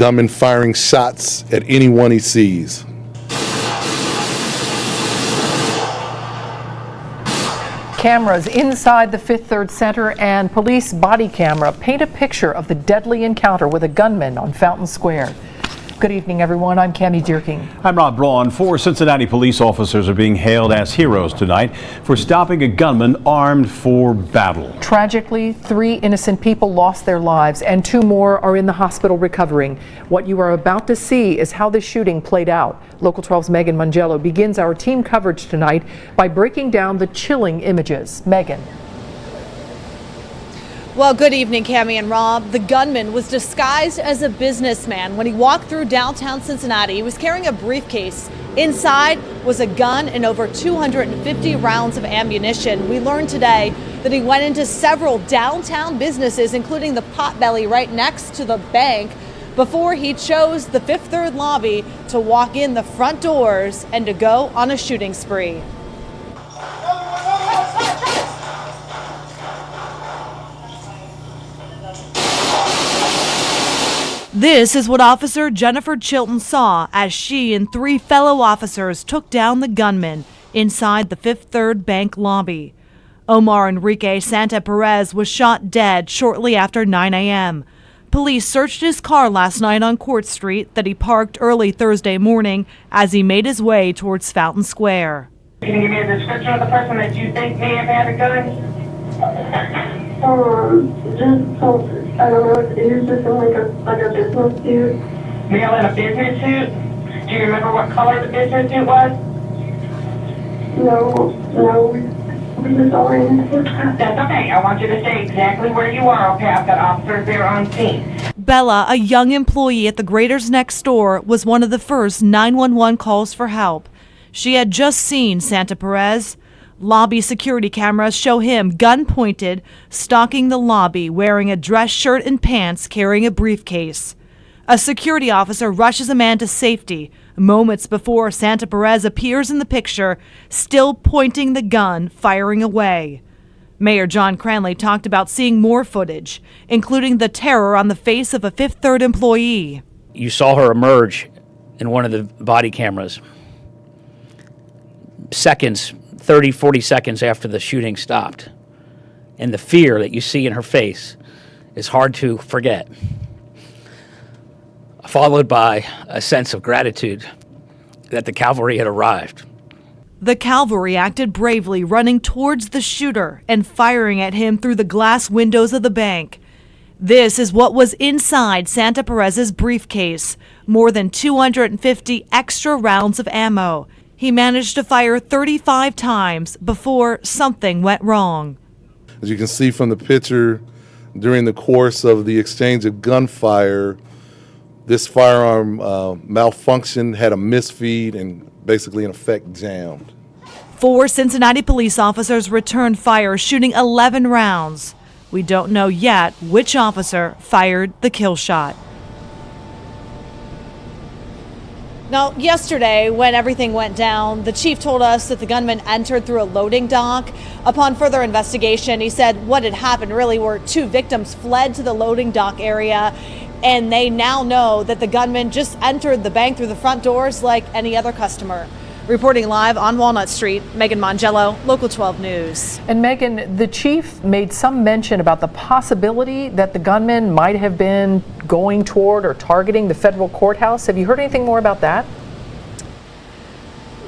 gunman firing shots at anyone he sees. Cameras inside the Fifth Third Center and police body camera paint a picture of the deadly encounter with a gunman on Fountain Square. Good evening, everyone. I'm Cammie Dierking. I'm Rob Braun. 4 Cincinnati police officers are being hailed as heroes tonight for stopping a gunman armed for battle. Tragically, 3 innocent people lost their lives and 2 more are in the hospital recovering. What you are about to see is how this shooting played out. Local 12's Megan Mangello begins our team coverage tonight by breaking down the chilling images. Megan. Well, good evening, Cammie and Rob. The gunman was disguised as a businessman when he walked through downtown Cincinnati. He was carrying a briefcase. Inside was a gun and over 250 rounds of ammunition. We learned today that he went into several downtown businesses, including the Potbelly right next to the bank, before he chose the Fifth Third lobby to walk in the front doors and to go on a shooting spree. This is what Officer Jennifer Chilton saw as she and 3 fellow officers took down the gunman inside the Fifth Third Bank lobby. Omar Enrique Santa-Perez was shot dead shortly after 9 a.m. Police searched his car last night on Court Street that he parked early Thursday morning as he made his way towards Fountain Square. Can you give me a description of the person that you think may have had a gun? I don't know, he was just in like a business suit. Male in a business suit? Do you remember what color the business suit was? No, we just orange. That's okay. I want you to say exactly where you are, okay? I've got officers there on scene. Bella, a young employee at the Grader's next door, was one of the first 911 calls for help. She had just seen Santa-Perez. Lobby security cameras show him, gun pointed, stalking the lobby, wearing a dress shirt and pants, carrying a briefcase. A security officer rushes a man to safety moments before Santa-Perez appears in the picture, still pointing the gun, firing away. Mayor John Cranley talked about seeing more footage, including the terror on the face of a Fifth Third employee. You saw her emerge in one of the body cameras. Seconds, 30, 40 seconds after the shooting stopped. And the fear that you see in her face is hard to forget. Followed by a sense of gratitude that the cavalry had arrived. The cavalry acted bravely, running towards the shooter and firing at him through the glass windows of the bank. This is what was inside Santa-Perez's briefcase, more than 250 extra rounds of ammo. He managed to fire 35 times before something went wrong. As you can see from the picture, during the course of the exchange of gunfire, this firearm malfunctioned, had a misfeed, and basically in effect jammed. 4 Cincinnati police officers returned fire, shooting 11 rounds. We don't know yet which officer fired the kill shot. Now, yesterday, when everything went down, the chief told us that the gunman entered through a loading dock. Upon further investigation, he said what had happened really were 2 victims fled to the loading dock area, and they now know that the gunman just entered the bank through the front doors like any other customer. Reporting live on Walnut Street, Megan Mangello, Local 12 News. And Megan, the chief made some mention about the possibility that the gunman might have been going toward or targeting the federal courthouse. Have you heard anything more about that?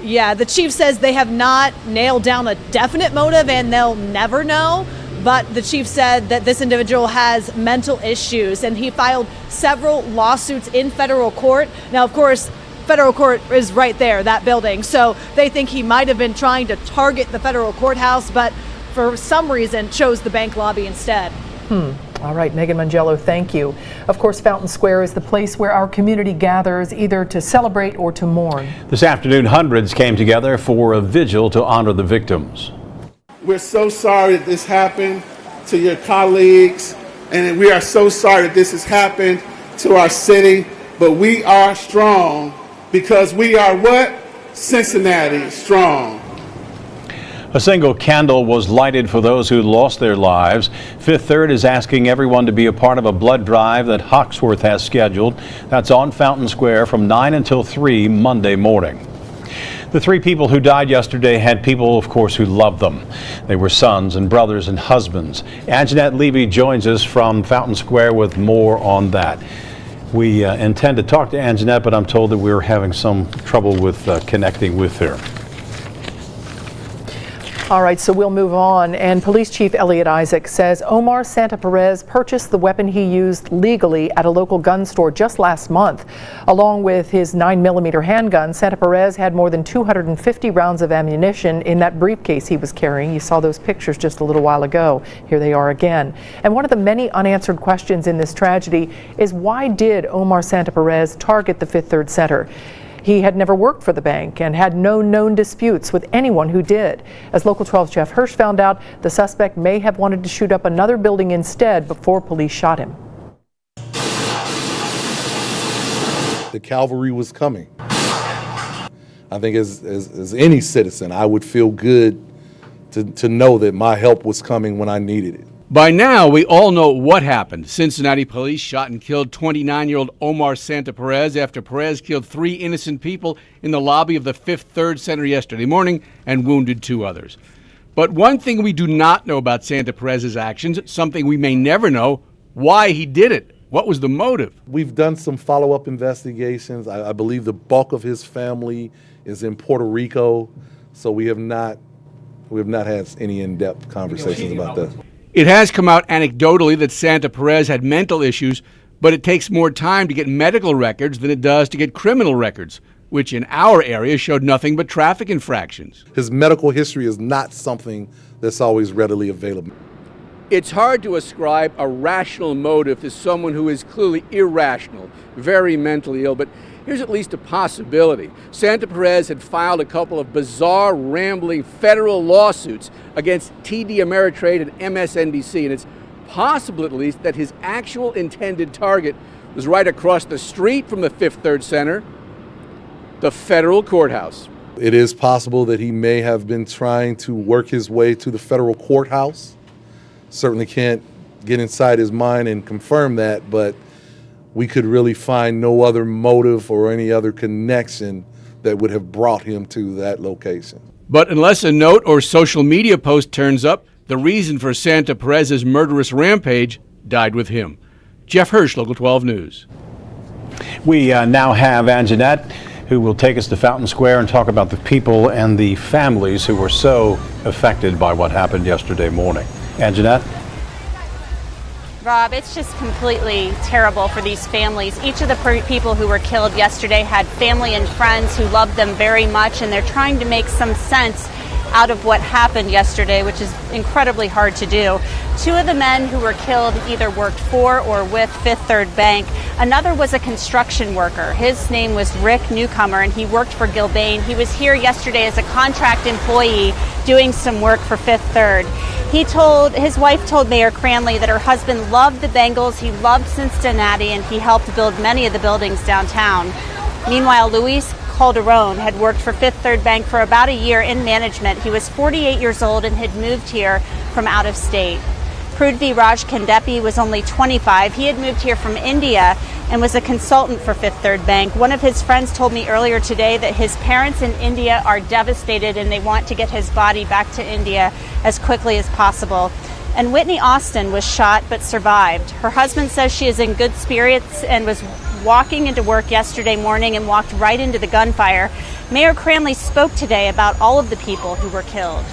Yeah, the chief says they have not nailed down a definite motive and they'll never know. But the chief said that this individual has mental issues and he filed several lawsuits in federal court. Now, of course, federal court is right there, that building. So they think he might have been trying to target the federal courthouse, but for some reason chose the bank lobby instead. All right, Megan Mangello, thank you. Of course, Fountain Square is the place where our community gathers either to celebrate or to mourn. This afternoon, hundreds came together for a vigil to honor the victims. We're so sorry that this happened to your colleagues, and we are so sorry that this has happened to our city, but we are strong because we are what? Cincinnati strong. A single candle was lighted for those who lost their lives. Fifth Third is asking everyone to be a part of a blood drive that Hawksworth has scheduled. That's on Fountain Square from 9 until 3 Monday morning. The 3 people who died yesterday had people, of course, who loved them. They were sons and brothers and husbands. Anjanette Levy joins us from Fountain Square with more on that. We intend to talk to Anjanette, but I'm told that we're having some trouble with connecting with her. All right, so we'll move on. And Police Chief Eliot Isaac says Omar Santa-Perez purchased the weapon he used legally at a local gun store just last month. Along with his 9mm handgun, Santa-Perez had more than 250 rounds of ammunition in that briefcase he was carrying. You saw those pictures just a little while ago. Here they are again. And one of the many unanswered questions in this tragedy is, why did Omar Santa-Perez target the Fifth Third Center? He had never worked for the bank and had no known disputes with anyone who did. As Local 12's Jeff Hirsch found out, the suspect may have wanted to shoot up another building instead before police shot him. The cavalry was coming. I think as any citizen, I would feel good to know that my help was coming when I needed it. By now, we all know what happened. Cincinnati police shot and killed 29-year-old Omar Santa-Perez after Perez killed 3 innocent people in the lobby of the Fifth Third Center yesterday morning and wounded 2 others. But one thing we do not know about Santa-Perez's actions, something we may never know, why he did it. What was the motive? We've done some follow-up investigations. I believe the bulk of his family is in Puerto Rico, so we have not had any in-depth conversations about that. It has come out anecdotally that Santa-Perez had mental issues, but it takes more time to get medical records than it does to get criminal records, which in our area showed nothing but traffic infractions. His medical history is not something that's always readily available. It's hard to ascribe a rational motive to someone who is clearly irrational, very mentally ill, but here's at least a possibility. Santa-Perez had filed a couple of bizarre, rambling federal lawsuits against TD Ameritrade and MSNBC, and it's possible at least that his actual intended target was right across the street from the Fifth Third Center, the federal courthouse. It is possible that he may have been trying to work his way to the federal courthouse. Certainly can't get inside his mind and confirm that, but we could really find no other motive or any other connection that would have brought him to that location. But unless a note or social media post turns up, the reason for Santa-Perez's murderous rampage died with him. Jeff Hirsch, Local 12 News. We now have Anjanette, who will take us to Fountain Square and talk about the people and the families who were so affected by what happened yesterday morning. Anjanette? Rob, it's just completely terrible for these families. Each of the people who were killed yesterday had family and friends who loved them very much, and they're trying to make some sense out of what happened yesterday, which is incredibly hard to do. 2 of the men who were killed either worked for or with Fifth Third Bank. Another was a construction worker. His name was Rick Newcomer, and he worked for Gilbane. He was here yesterday as a contract employee doing some work for Fifth Third. His wife told Mayor Cranley that her husband loved the Bengals, he loved Cincinnati, and he helped build many of the buildings downtown. Meanwhile, Luis Calderon had worked for Fifth Third Bank for about a year in management. He was 48 years old and had moved here from out of state. Prudhvi Raj Kandepi was only 25. He had moved here from India and was a consultant for Fifth Third Bank. One of his friends told me earlier today that his parents in India are devastated and they want to get his body back to India as quickly as possible. And Whitney Austin was shot but survived. Her husband says she is in good spirits and was walking into work yesterday morning and walked right into the gunfire. Mayor Cranley spoke today about all of the people who were killed.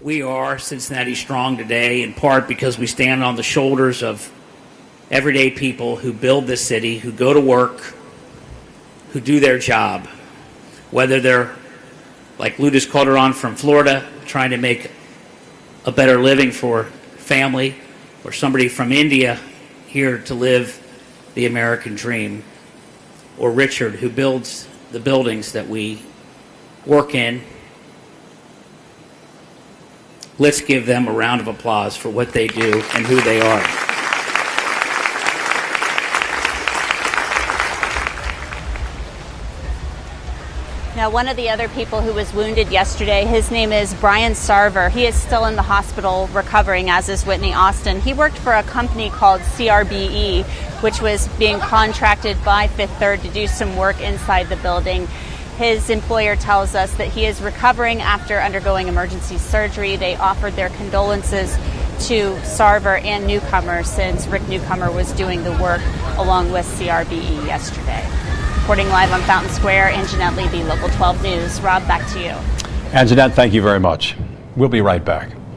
We are Cincinnati Strong today, in part because we stand on the shoulders of everyday people who build this city, who go to work, who do their job. Whether they're like Luis Calderon from Florida, trying to make a better living for family, or somebody from India here to live the American dream, or Richard, who builds the buildings that we work in. Let's give them a round of applause for what they do and who they are. Now, one of the other people who was wounded yesterday, his name is Brian Sarver. He is still in the hospital recovering, as is Whitney Austin. He worked for a company called CRBE, which was being contracted by Fifth Third to do some work inside the building. His employer tells us that he is recovering after undergoing emergency surgery. They offered their condolences to Sarver and Newcomer, since Rick Newcomer was doing the work along with CRBE yesterday. Reporting live on Fountain Square, and Jeanette Levy, Local 12 News. Rob, back to you. And Jeanette, thank you very much. We'll be right back.